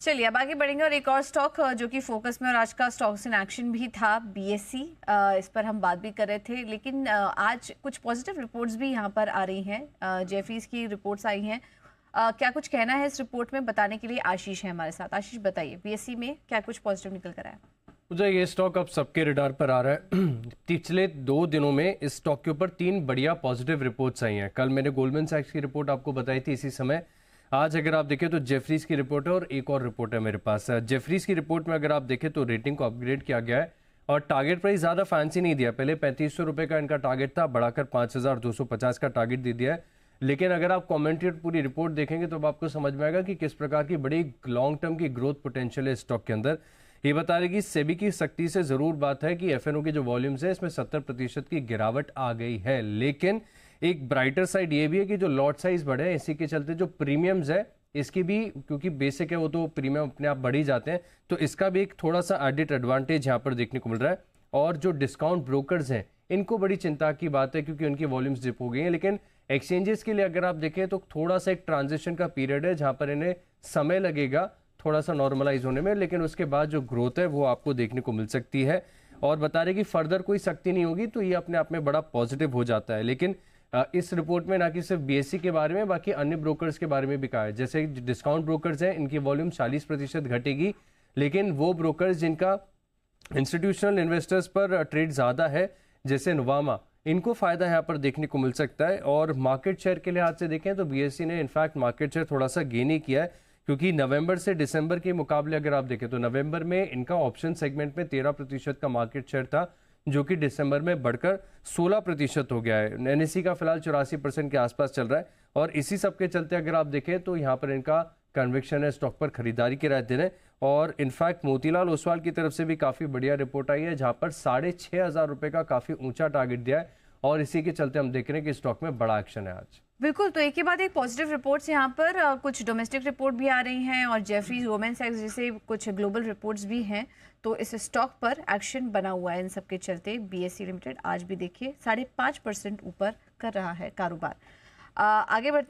चलिए अब आगे बढ़ेंगे और एक और स्टॉक जो कि फोकस में और आज का स्टॉक्स इन एक्शन भी था, बीएससी। इस पर हम बात भी कर रहे थे, लेकिन आज कुछ पॉजिटिव रिपोर्ट्स भी यहाँ पर आ रही हैं। जेफरीज की रिपोर्ट्स आई हैं। क्या कुछ कहना है इस रिपोर्ट में, बताने के लिए आशीष है हमारे साथ। आशीष बताइए, बीएससी में क्या कुछ पॉजिटिव निकल कर आया? मुझे ये स्टॉक अब सबके रडार पर आ रहा है। पिछले 2 दिनों में इस स्टॉक के ऊपर 3 बढ़िया पॉजिटिव रिपोर्ट्स आई हैं। कल मैंने गोल्डमैन सैक्स की रिपोर्ट आपको बताई थी इसी समय। आज अगर आप देखें तो जेफरीज की रिपोर्ट है और एक और रिपोर्ट है मेरे पास। जेफरीज की रिपोर्ट में अगर आप देखें तो रेटिंग को अपग्रेड किया गया है और टारगेट प्राइस ज़्यादा फैंसी नहीं दिया। पहले 3500 रुपये का इनका टारगेट था, बढ़ाकर 5250 का टारगेट दे दिया है। लेकिन अगर आप कमेंटेड पूरी रिपोर्ट देखेंगे तो आपको समझ में आएगा कि किस प्रकार की बड़ी लॉन्ग टर्म की ग्रोथ पोटेंशियल है स्टॉक के अंदर। ये बता रही कि सेबी की सख्ती से जरूर बात है कि एफएनओ के जो वॉल्यूम्स है इसमें 70% की गिरावट आ गई है, लेकिन एक ब्राइटर साइड ये भी है कि जो लॉट साइज बढ़े हैं इसी के चलते जो प्रीमियम्स है इसकी भी, क्योंकि बेसिक है वो तो प्रीमियम अपने आप बढ़ ही जाते हैं, तो इसका भी एक थोड़ा सा एडिट एडवांटेज यहाँ पर देखने को मिल रहा है। और जो डिस्काउंट ब्रोकर्स हैं इनको बड़ी चिंता की बात है क्योंकि उनकी वॉल्यूम्स डिप हो गई हैं। लेकिन एक्सचेंजेस के लिए अगर आप देखें तो थोड़ा सा एक ट्रांजिशन का पीरियड है जहां पर इन्हें समय लगेगा थोड़ा सा नॉर्मलाइज होने में, लेकिन उसके बाद जो ग्रोथ है वो आपको देखने को मिल सकती है। और बता रहे कि फर्दर कोई सख्ती नहीं होगी तो ये अपने आप में बड़ा पॉजिटिव हो जाता है। लेकिन इस रिपोर्ट में ना कि सिर्फ बीएससी के बारे में, बाकी अन्य ब्रोकर्स के बारे में भी कहा है। जैसे डिस्काउंट ब्रोकर्स हैं इनकी वॉल्यूम 40% घटेगी, लेकिन वो ब्रोकर्स जिनका इंस्टीट्यूशनल इन्वेस्टर्स पर ट्रेड ज़्यादा है जैसे नवामा, इनको फायदा यहाँ पर देखने को मिल सकता है। और मार्केट शेयर के लिहाज से देखें तो बीएससी ने इनफैक्ट मार्केट शेयर थोड़ा सा गेन ही किया है, क्योंकि नवंबर से दिसंबर के मुकाबले अगर आप देखें तो नवंबर में इनका ऑप्शन सेगमेंट में 13% का मार्केट शेयर था, जो कि दिसंबर में बढ़कर 16% हो गया है। एनएससी का फिलहाल 84% के आसपास चल रहा है। और इसी सब के चलते अगर आप देखें तो यहाँ पर इनका कन्विक्शन है स्टॉक पर खरीदारी की राय दे रहे हैं। और इनफैक्ट मोतीलाल ओसवाल की तरफ से भी काफ़ी बढ़िया रिपोर्ट आई है, जहाँ पर 6500 रुपये का काफ़ी ऊंचा टारगेट दिया है। और इसी के चलते हम देख रहे हैं कि स्टॉक में बड़ा एक्शन है आज। बिल्कुल, तो एक के बाद एक पॉजिटिव रिपोर्ट्स यहाँ पर कुछ डोमेस्टिक रिपोर्ट भी आ रही हैं और जेफरीज, गोल्डमैन सैक्स जैसे कुछ ग्लोबल रिपोर्ट्स भी हैं। तो इस स्टॉक पर एक्शन बना हुआ है इन सब के चलते। बीएससी लिमिटेड आज भी देखिए 5.5% ऊपर कर रहा है कारोबार। आगे बढ़ते